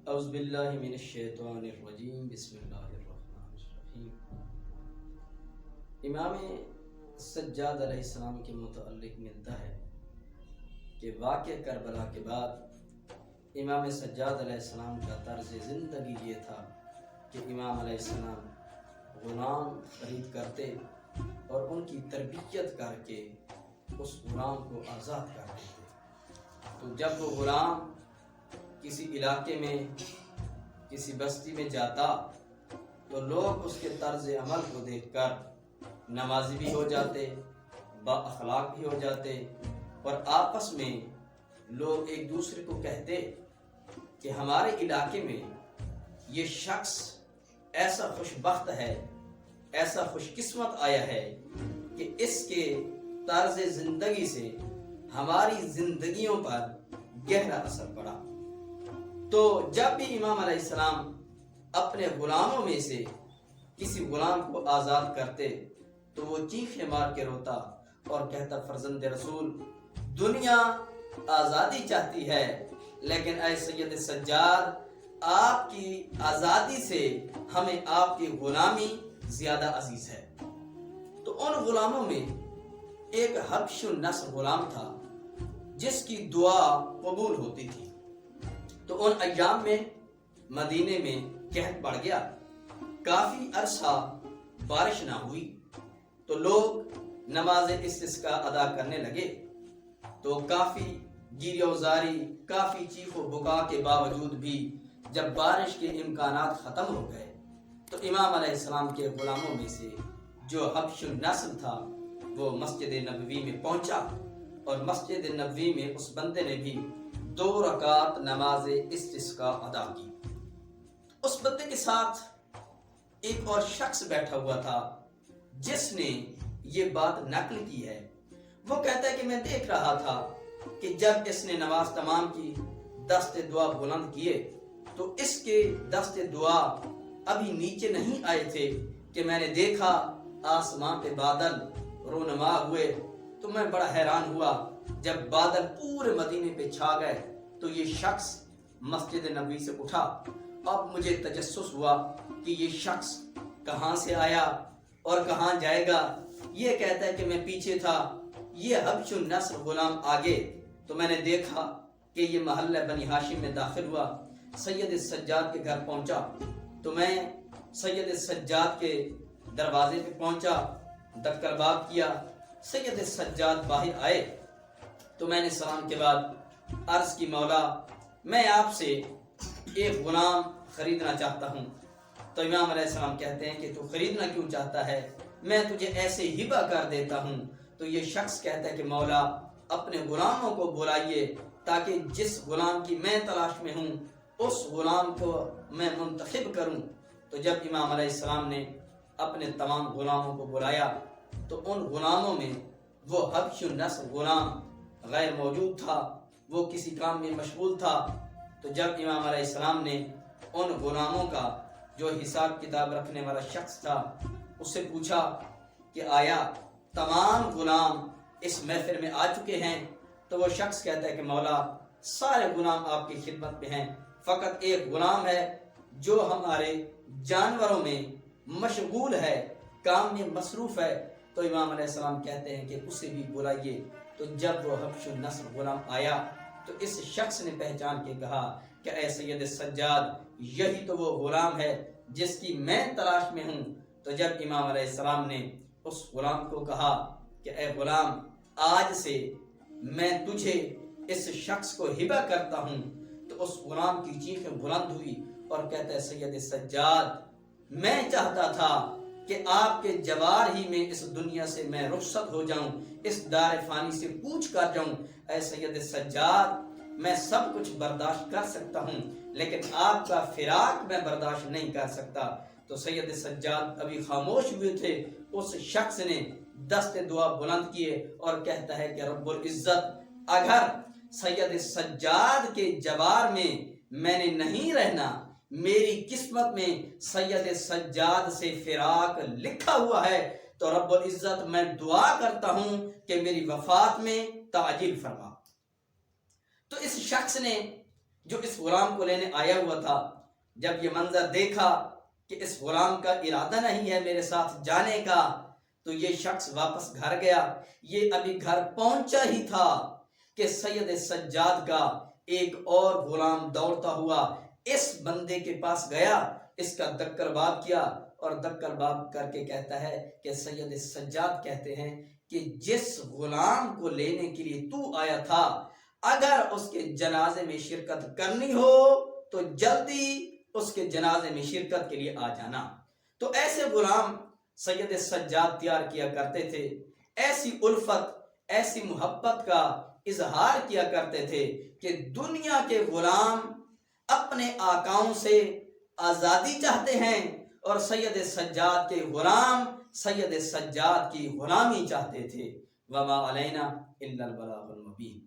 اعوذ باللہ من الشیطان الرجیم بسم اللہ الرحمن الرحیم۔ امام سجاد علیہ السلام کے متعلق ملتا ہے کہ واقع کربلا کے بعد امام سجاد علیہ السلام کا طرز زندگی یہ تھا کہ امام علیہ السلام غلام خرید کرتے اور ان کی تربیت کر کے اس غلام کو آزاد کر دیتے۔ تو جب وہ غلام کسی علاقے میں کسی بستی میں جاتا تو لوگ اس کے طرز عمل کو دیکھ کر نمازی بھی ہو جاتے، با اخلاق بھی ہو جاتے، اور آپس میں لوگ ایک دوسرے کو کہتے کہ ہمارے علاقے میں یہ شخص ایسا خوش بخت ہے، ایسا خوش قسمت آیا ہے کہ اس کے طرز زندگی سے ہماری زندگیوں پر گہرا اثر پڑا۔ تو جب بھی امام علیہ السلام اپنے غلاموں میں سے کسی غلام کو آزاد کرتے تو وہ چیخیں مار کے روتا اور کہتا، فرزند رسول، دنیا آزادی چاہتی ہے لیکن اے سید سجاد، آپ کی آزادی سے ہمیں آپ کی غلامی زیادہ عزیز ہے۔ تو ان غلاموں میں ایک حبش النسل غلام تھا جس کی دعا قبول ہوتی تھی۔ تو ان ایام میں مدینے میں قحط پڑ گیا، کافی عرصہ بارش نہ ہوئی، تو لوگ نماز استسقاء ادا کرنے لگے۔ تو کافی گیری و زاری، کافی چیخ و بکا کے باوجود بھی جب بارش کے امکانات ختم ہو گئے تو امام علیہ السلام کے غلاموں میں سے جو حبش النسل تھا وہ مسجد نبوی میں پہنچا، اور مسجد نبوی میں اس بندے نے بھی 2 رکعت نماز استسقاء ادا کی۔ اس بندے کے ساتھ ایک اور شخص بیٹھا ہوا تھا جس نے یہ بات نقل کی ہے۔ وہ کہتا ہے کہ میں دیکھ رہا تھا کہ جب اس نے نماز تمام کی، دست دعا بلند کیے، تو اس کے دست دعا ابھی نیچے نہیں آئے تھے کہ میں نے دیکھا آسمان پہ بادل رونما ہوئے۔ تو میں بڑا حیران ہوا، جب بادل پورے مدینے پہ چھا گئے تو یہ شخص مسجد نبوی سے اٹھا۔ اب مجھے تجسس ہوا کہ یہ شخص کہاں سے آیا اور کہاں جائے گا۔ یہ کہتا ہے کہ میں پیچھے تھا، یہ حبش النسل غلام آگے۔ تو میں نے دیکھا کہ یہ محلہ بنی ہاشم میں داخل ہوا، سید سجاد کے گھر پہنچا۔ تو میں سید سجاد کے دروازے پہ پہنچا، دکل باب کیا، سید سجاد باہر آئے۔ تو میں نے سلام کے بعد عرض کی، مولا میں آپ سے ایک غلام خریدنا چاہتا ہوں۔ تو امام علیہ السلام کہتے ہیں کہ تو خریدنا کیوں چاہتا ہے، میں تجھے ایسے ہبہ کر دیتا ہوں۔ تو یہ شخص کہتا ہے کہ مولا اپنے غلاموں کو بلائیے تاکہ جس غلام کی میں تلاش میں ہوں اس غلام کو میں منتخب کروں۔ تو جب امام علیہ السلام نے اپنے تمام غلاموں کو بلایا تو ان غلاموں میں وہ حبش النسل غلام غیر موجود تھا، وہ کسی کام میں مشغول تھا۔ تو جب امام علیہ السلام نے ان غلاموں کا جو حساب کتاب رکھنے والا شخص تھا اس سے پوچھا کہ آیا تمام غلام اس محفل میں آ چکے ہیں؟ تو وہ شخص کہتا ہے کہ مولا سارے غلام آپ کی خدمت میں ہیں، فقط ایک غلام ہے جو ہمارے جانوروں میں مشغول ہے، کام میں مصروف ہے۔ تو امام علیہ السلام کہتے ہیں کہ اسے بھی بلائیے۔ تو جب وہ حبش النسل غلام آیا تو اس شخص نے پہچان کے کہا کہ اے سید سجاد، یہی تو وہ غلام ہے جس کی میں تلاش میں ہوں۔ تو جب امام علیہ السلام نے اس غلام کو کہا کہ اے غلام، آج سے میں تجھے اس شخص کو ہبہ کرتا ہوں، تو اس غلام کی چیخیں بلند ہوئی اور کہتا ہے سید سجاد، میں چاہتا تھا کہ آپ کے جوار ہی میں اس دنیا سے میں رخصت ہو جاؤں، اس دار فانی سے کوچ کر جاؤں۔ اے سید سجاد، میں سب کچھ برداشت کر سکتا ہوں لیکن آپ کا فراق میں برداشت نہیں کر سکتا۔ تو سید سجاد ابھی خاموش ہوئے تھے، اس شخص نے دست دعا بلند کیے اور کہتا ہے کہ رب العزت، اگر سید سجاد کے جوار میں نے نہیں رہنا، میری قسمت میں سید سجاد سے فراق لکھا ہوا ہے، تو رب العزت میں دعا کرتا ہوں کہ میری وفات میں تعجیل فرما۔ تو اس شخص نے جو اس غلام کو لینے آیا ہوا تھا، جب یہ منظر دیکھا کہ اس غلام کا ارادہ نہیں ہے میرے ساتھ جانے کا، تو یہ شخص واپس گھر گیا۔ یہ ابھی گھر پہنچا ہی تھا کہ سید سجاد کا ایک اور غلام دوڑتا ہوا اس بندے کے پاس گیا، اس کا دکر باب کیا، اور دکر باب کر کے کہتا ہے کہ سید سجاد کہتے ہیں کہ جس غلام کو لینے کے لیے تو آیا تھا، اگر اس کے جنازے میں شرکت کرنی ہو تو جلدی اس کے جنازے میں شرکت کے لیے آ جانا۔ تو ایسے غلام سید سجاد تیار کیا کرتے تھے، ایسی الفت، ایسی محبت کا اظہار کیا کرتے تھے کہ دنیا کے غلام اپنے آقاؤں سے آزادی چاہتے ہیں، اور سید سجاد کے غلام سید سجاد کی غلامی چاہتے تھے۔ وما علینا الا البلاغ المبین۔